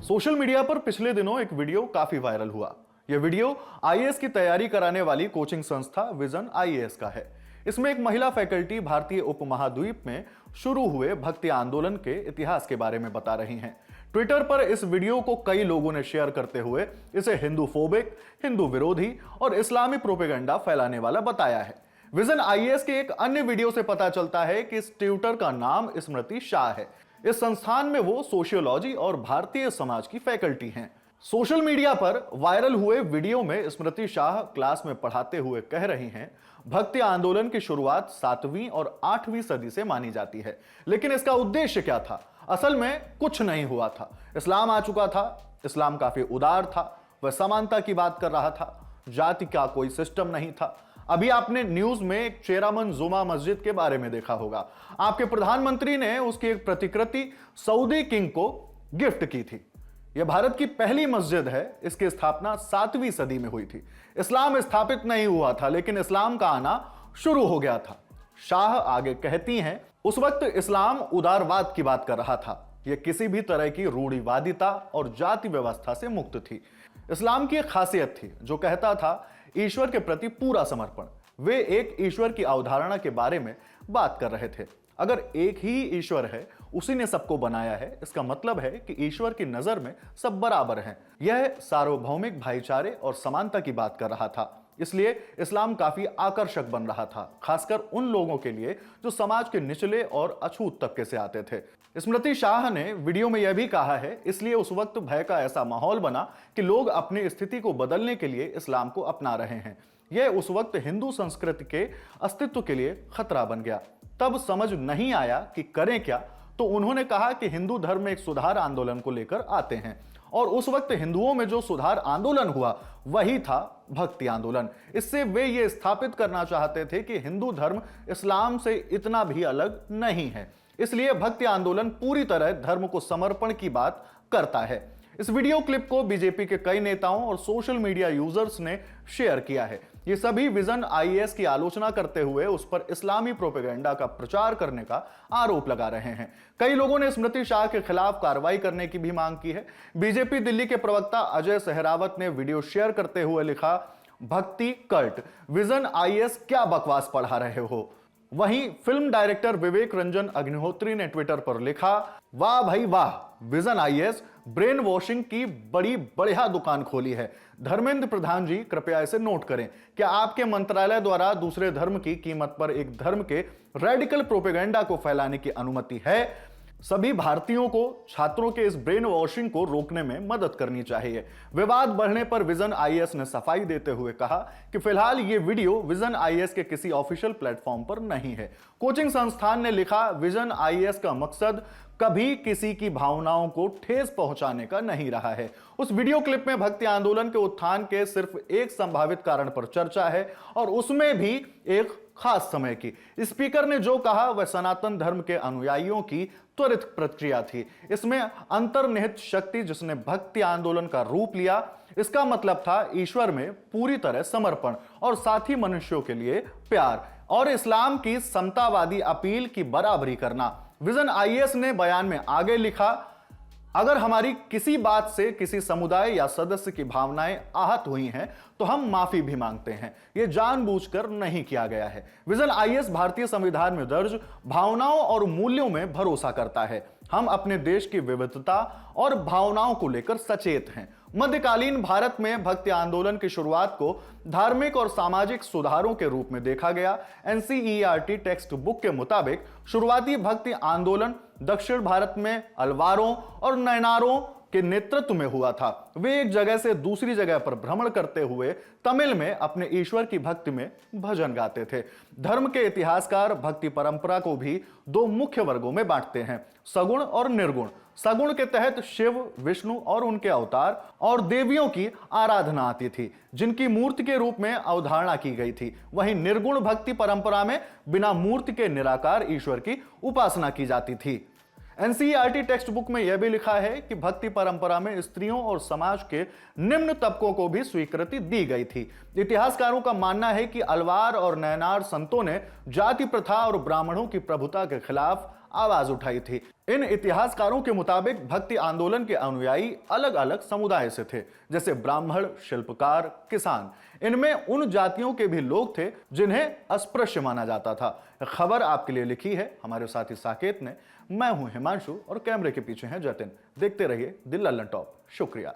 Social media पर पिछले दिनों एक वीडियो काफी वायरल हुआ। यह वीडियो आईएएस की तैयारी कराने वाली कोचिंग संस्था विजन आईएएस का है। इसमें एक महिला फैकल्टी भारतीय उपमहाद्वीप में शुरू हुए भक्ति आंदोलन के इतिहास के बारे में बता रही हैं। ट्विटर पर इस वीडियो को कई लोगों ने शेयर करते हुए इसे हिंदू फोबिक, हिंदू विरोधी और इस्लामी प्रोपेगेंडा फैलाने वाला बताया है। विजन आईएएस के एक अन्य वीडियो से पता चलता है कि इस ट्यूटर का नाम स्मृति शाह है। इस संस्थान में वो सोशियोलॉजी और भारतीय समाज की फैकल्टी हैं। सोशल मीडिया पर वायरल हुए वीडियो में स्मृति शाह क्लास में पढ़ाते हुए कह रही हैं, भक्ति आंदोलन की शुरुआत 7वीं और 8वीं सदी से मानी जाती है, लेकिन इसका उद्देश्य क्या था? असल में कुछ नहीं हुआ था। इस्लाम आ चुका था। इस्लाम काफी उदार था। वह समानता की बात कर रहा था। जाति का कोई सिस्टम नहीं था। अभी आपने न्यूज में एक चेरामन जुमा मस्जिद के बारे में देखा होगा। आपके प्रधानमंत्री ने उसकी एक प्रतिकृति सऊदी किंग को गिफ्ट की थी। यह भारत की पहली मस्जिद है। इसकी स्थापना 7वीं सदी में हुई थी। इस्लाम स्थापित नहीं हुआ था, लेकिन इस्लाम का आना शुरू हो गया था। शाह आगे कहती हैं, उस वक्त इस्लाम उदारवाद की बात कर रहा था। यह किसी भी तरह की रूढ़िवादिता और जाति व्यवस्था से मुक्त थी। इस्लाम की एक खासियत थी जो कहता था ईश्वर के प्रति पूरा समर्पण। वे एक ईश्वर की अवधारणा के बारे में बात कर रहे थे। अगर एक ही ईश्वर है, उसी ने सबको बनाया है, इसका मतलब है कि ईश्वर की नजर में सब बराबर हैं। यह सार्वभौमिक भाईचारे और समानता की बात कर रहा था। इसलिए इस्लाम काफी आकर्षक बन रहा था, खासकर उन लोगों के लिए जो समाज के निचले और अछूत तबके से आते थे। स्मृति शाह ने वीडियो में यह भी कहा है, इसलिए उस वक्त भय का ऐसा माहौल बना कि लोग अपनी स्थिति को बदलने के लिए इस्लाम को अपना रहे हैं। यह उस वक्त हिंदू संस्कृति के अस्तित्व के लिए खतरा बन गया। तब समझ नहीं आया कि करें क्या, तो उन्होंने कहा कि हिंदू धर्म में एक सुधार आंदोलन को लेकर आते हैं। और उस वक्त हिंदुओं में जो सुधार आंदोलन हुआ वही था भक्ति आंदोलन। इससे वे ये स्थापित करना चाहते थे कि हिंदू धर्म इस्लाम से इतना भी अलग नहीं है। इसलिए भक्ति आंदोलन पूरी तरह धर्म को समर्पण की बात करता है। इस वीडियो क्लिप को बीजेपी के कई नेताओं और सोशल मीडिया यूजर्स ने शेयर किया है। ये सभी विजन आईएएस की आलोचना करते हुए उस पर इस्लामी प्रोपेगेंडा का प्रचार करने का आरोप लगा रहे हैं। कई लोगों ने स्मृति शाह के खिलाफ कार्रवाई करने की भी मांग की है। बीजेपी दिल्ली के प्रवक्ता अजय सहरावत ने वीडियो शेयर करते हुए लिखा, भक्ति कल्ट, विजन आईएएस क्या बकवास पढ़ा रहे हो। वहीं फिल्म डायरेक्टर विवेक रंजन अग्निहोत्री ने ट्विटर पर लिखा, वाह भाई वाह, विजन आईएएस ब्रेन वॉशिंग की बड़ी बढ़िया दुकान खोली है। धर्मेंद्र प्रधान जी, कृपया इसे नोट करें। क्या आपके मंत्रालय द्वारा दूसरे धर्म की कीमत पर एक धर्म के रेडिकल प्रोपेगेंडा को फैलाने की अनुमति है? सभी भारतीयों को छात्रों के इस ब्रेन वॉशिंग को रोकने में मदद करनी चाहिए। विवाद बढ़ने पर विजन आईएएस ने सफाई देते हुए कहा कि फिलहाल ये वीडियो विजन आईएएस के किसी ऑफिशियल प्लेटफॉर्म पर नहीं है। कोचिंग संस्थान ने लिखा, विजन आईएएस का मकसद कभी किसी की भावनाओं को ठेस पहुंचाने का नहीं रहा है। उस वीडियो क्लिप में भक्ति आंदोलन के उत्थान के सिर्फ एक संभावित कारण पर चर्चा है, और उसमें भी एक खास समय की। स्पीकर ने जो कहा वह सनातन धर्म के अनुयायियों की त्वरित प्रतिक्रिया थी। इसमें अंतर्निहित शक्ति जिसने भक्ति आंदोलन का रूप लिया, इसका मतलब था ईश्वर में पूरी तरह समर्पण और साथी मनुष्यों के लिए प्यार और इस्लाम की समतावादी अपील की बराबरी करना। विजन आईएएस ने बयान में आगे लिखा, अगर हमारी किसी बात से किसी समुदाय या सदस्य की भावनाएं आहत हुई हैं तो हम माफी भी मांगते हैं। यह जानबूझकर नहीं किया गया है। विजन आईएएस भारतीय संविधान में दर्ज भावनाओं और मूल्यों में भरोसा करता है। हम अपने देश की विविधता और भावनाओं को लेकर सचेत हैं। मध्यकालीन भारत में भक्ति आंदोलन की शुरुआत को धार्मिक और सामाजिक सुधारों के रूप में देखा गया। एनसीईआरटी टेक्स्ट बुक के मुताबिक शुरुआती भक्ति आंदोलन दक्षिण भारत में अलवारों और नयनारों के नेतृत्व में हुआ था। वे एक जगह से दूसरी जगह पर भ्रमण करते हुए तमिल में अपने ईश्वर की भक्ति में भजन गाते थे। धर्म के इतिहासकार भक्ति परंपरा को भी दो मुख्य वर्गों में बांटते हैं, सगुण और निर्गुण। सगुण के तहत शिव, विष्णु और उनके अवतार और देवियों की आराधना आती थी, जिनकी मूर्ति के रूप में अवधारणा की गई थी। वहीं निर्गुण भक्ति परंपरा में बिना मूर्ति के निराकार ईश्वर की उपासना की जाती थी। एनसीईआरटी टेक्स्ट बुक में यह भी लिखा है कि भक्ति परंपरा में स्त्रियों और समाज के निम्न तबकों को भी स्वीकृति दी गई थी। इतिहासकारों का मानना है कि अलवार और नयनार संतों ने जाति प्रथा और ब्राह्मणों की प्रभुता के खिलाफ आवाज उठाई थी। इन इतिहासकारों के मुताबिक भक्ति आंदोलन के अनुयायी अलग अलग समुदाय से थे, जैसे ब्राह्मण, शिल्पकार, किसान। इनमें उन जातियों के भी लोग थे जिन्हें अस्पृश्य माना जाता था। खबर आपके लिए लिखी है हमारे साथी साकेत ने। मैं हूं हिमांशु और कैमरे के पीछे हैं जतिन। देखते रहिए दिल लल्लन टॉप। शुक्रिया।